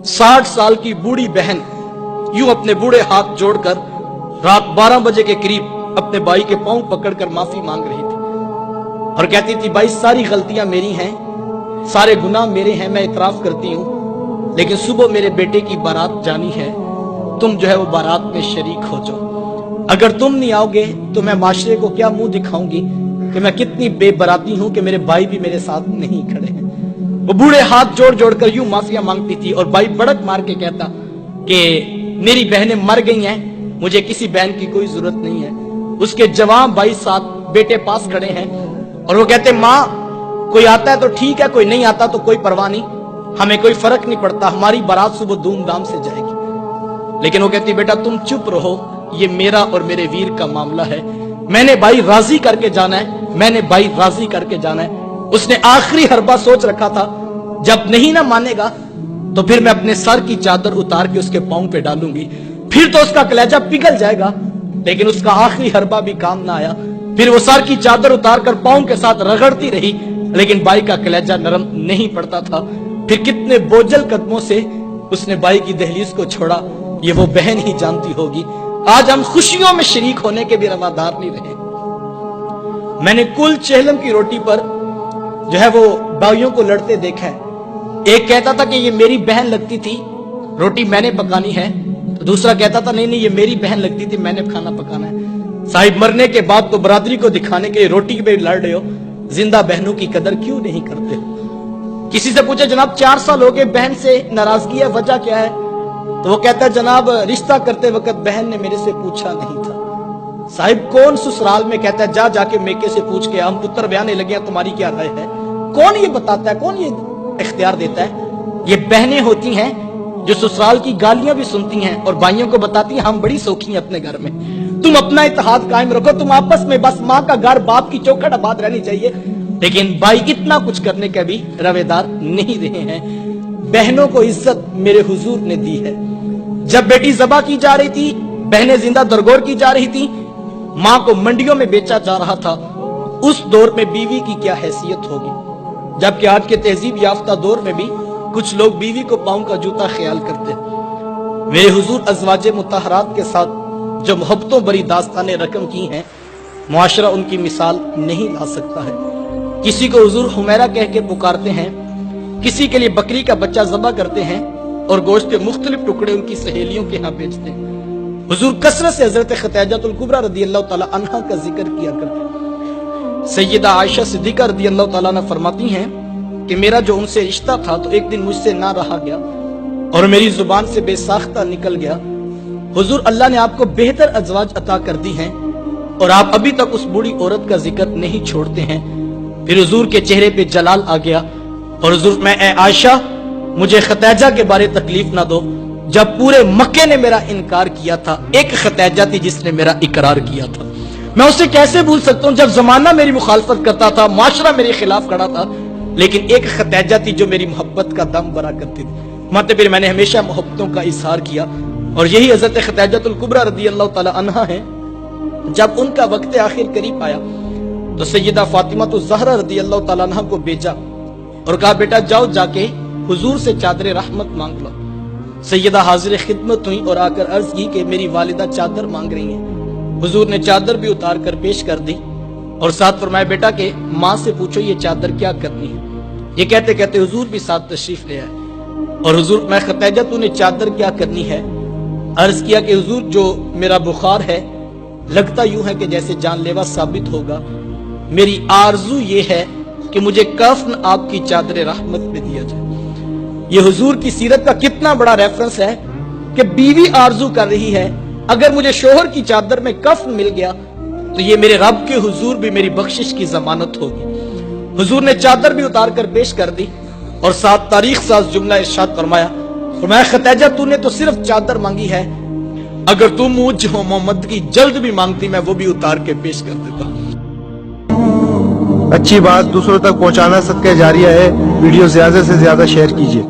60 साल की बूढ़ी बहन यूं अपने बूढ़े हाथ जोड़कर रात 12 बजे के करीब अपने भाई के पांव पकड़कर माफी मांग रही थी और कहती थी, भाई सारी गलतियां मेरी हैं, सारे गुनाह मेरे हैं, मैं इतराफ करती हूं, लेकिन सुबह मेरे बेटे की बारात जानी है, तुम जो है वो बारात में शरीक हो जाओ। अगर तुम नहीं आओगे तो मैं माशरे को क्या मुंह दिखाऊंगी कि मैं कितनी बेबराती हूं कि मेरे भाई भी मेरे साथ नहीं खड़े हैं। वो बूढ़े हाथ जोड़ जोड़कर यूं माफिया मांगती थी और भाई बड़क मार के कहता कि मेरी बहनें मर गई हैं, मुझे किसी बहन की कोई जरूरत नहीं है। उसके जवान भाई साथ बेटे पास खड़े हैं और वो कहते, माँ कोई आता है तो ठीक है, कोई नहीं आता तो कोई परवाह नहीं, हमें कोई फर्क नहीं पड़ता, हमारी बारात सुबह धूमधाम से जाएगी। लेकिन वो कहती, बेटा तुम चुप रहो, ये मेरा और मेरे वीर का मामला है, मैंने भाई राजी करके जाना है, मैंने भाई राजी करके जाना है। उसने आखिरी हरबा सोच रखा था, जब नहीं ना मानेगा तो फिर मैं अपने सर की चादर उतार के उसके पांव पे डालूंगी, फिर तो उसका कलेजा पिघल जाएगा। लेकिन उसका आखिरी हरबा भी काम ना आया, फिर वो सर की चादर उतार कर पांव के साथ रगड़ती रही, लेकिन भाई का कलेजा नरम नहीं पड़ता था। फिर कितने बोझल कदमों से उसने भाई की दहलीज को छोड़ा, ये वो बहन ही जानती होगी। आज हम खुशियों में शरीक होने के भी रवादार नहीं रहे। मैंने कुल चेहलम की रोटी पर जो है वो भाइयों को लड़ते देखा है। एक कहता था कि ये मेरी बहन लगती थी, रोटी मैंने पकानी है, तो दूसरा कहता था नहीं नहीं ये मेरी बहन लगती थी, मैंने खाना पकाना है। साहिब मरने के बाद तो बरादरी को दिखाने के लिए रोटी पे लड़ रहे हो, जिंदा बहनों की कदर क्यों नहीं करते हो? किसी से पूछे, जनाब 4 साल हो गए बहन से नाराजगी है, वजह क्या है? तो वो कहता है, जनाब रिश्ता करते वक्त बहन ने मेरे से पूछा नहीं था। साहिब कौन ससुराल में कहता है जा जाके मेके से पूछ के हम पुत्र ब्याने लगे, तुम्हारी क्या राय है? कौन ये बताता है, कौन ये इख्तियार देता है? ये बहनें होती हैं जो ससुराल की गालियां भी सुनती हैं और भाइयों को बताती हैं हम बड़ी सौखी हैं अपने घर में, तुम अपना इत्तेहाद कायम रखो, तुम आपस में बस माँ का घर बाप की चौखट आबाद रहनी चाहिए। लेकिन भाई इतना कुछ करने के भी रवेदार नहीं रहे हैं। बहनों को इज्जत मेरे हुजूर ने दी है। जब बेटी ज़बा की जा रही थी, बहनें जिंदा दरगोर की जा रही थी, माँ को मंडियों में बेचा जा रहा था, उस दौर में बीवी की क्या हैसियत होगी? जबकि आज के तहजीब याफ्ता दौर में भी कुछ लोग बीवी को पांव का जूता ख्याल करते हैं। मेरे हुजूर अज़वाजे मुतहरात के साथ जो मोहब्बतों भरी दास्तानें रकम की हैं, मुआशरा उनकी मिसाल नहीं ला सकता है। किसी को हुजूर हुमैरा कह के पुकारते हैं, किसी के लिए बकरी का बच्चा ज़बा करते हैं और गोश्त के मुख्तलिफ टुकड़े उनकी सहेलियों के यहाँ बेचते हैं। हुजूर कसरत से हजरत खतीजतुल कुबरा रदियल्लाहु ताला अन्हा का जिक्र किया करते हैं। सैयदा आयशा सिद्दीका रदियल्लाहु ताला अन्हा फरमाती हैं कि मेरा जो उनसे रिश्ता था तो एक दिन मुझसे ना रहा गया और मेरी जुबान से बेसाख्ता निकल गया। हुजूर अल्लाह ने आपको बेहतर अज़वाज अता कर दी हैं और आप अभी तक उस बूढ़ी औरत का जिक्र नहीं छोड़ते हैं। फिर हुजूर के चेहरे पे जलाल आ गया और हुजूर मैं ए आयशा मुझे खतीजा के बारे तकलीफ ना दो, जब पूरे मक्के ने मेरा इनकार किया था, एक खतीजा थी जिसने मेरा इकरार किया था, मैं उसे कैसे भूल सकता हूं? जब जमाना मेरी मुखालफत करता था, माशरा मेरे खिलाफ खड़ा था, लेकिन एक खतीजा थी जो मेरी मोहब्बत का दम भरा करती थी। मतलब फिर मैंने हमेशा मोहब्बतों का इजहार किया और यही हजरत खतीजतुल कुबरा रदियल्लाहु ताला अन्हा है। जब उनका वक्त आखिर करीब आया तो सैयदा फातिमा तो ज़हरा रदियल्लाहु ताला अन्हा को भेजा और कहा, बेटा जाओ जाके हुजूर से चादर रहमत मांग लो। सैयदा हाजिर खिदमत हुई और आकर अर्ज की कि मेरी वालिदा चादर मांग रही हैं। हुजूर ने चादर भी उतार कर पेश कर दी और साथ फरमाया, बेटा के माँ से पूछो ये चादर क्या करनी है। ये कहते कहते हुजूर भी साथ तशरीफ ले आए और हुजूर मैं खतीजा तूने चादर क्या करनी है? अर्ज किया कि हुजूर जो मेरा बुखार है लगता यूं है कि जैसे जानलेवा साबित होगा, मेरी आरजू ये है कि मुझे कफन आपकी चादर रहमत में दिया जाए। ये हुजूर की सीरत का कितना बड़ा रेफरेंस है कि बीवी आरजू कर रही है, अगर मुझे शोहर की चादर में कफन मिल गया तो ये मेरे रब के हुजूर भी मेरी बख्शिश की जमानत होगी। हुजूर ने चादर भी उतार कर पेश कर दी और साथ तारीख साज जुमला इरशाद फरमाया, खतीजा तूने तो सिर्फ चादर मांगी है, अगर तू मुझ मोहम्मद की जल्द भी मांगती मैं वो भी उतार के पेश कर देता। अच्छी बात दूसरों तक पहुंचाना सदका जारिया है। वीडियो ज्यादा से ज्यादा शेयर कीजिए।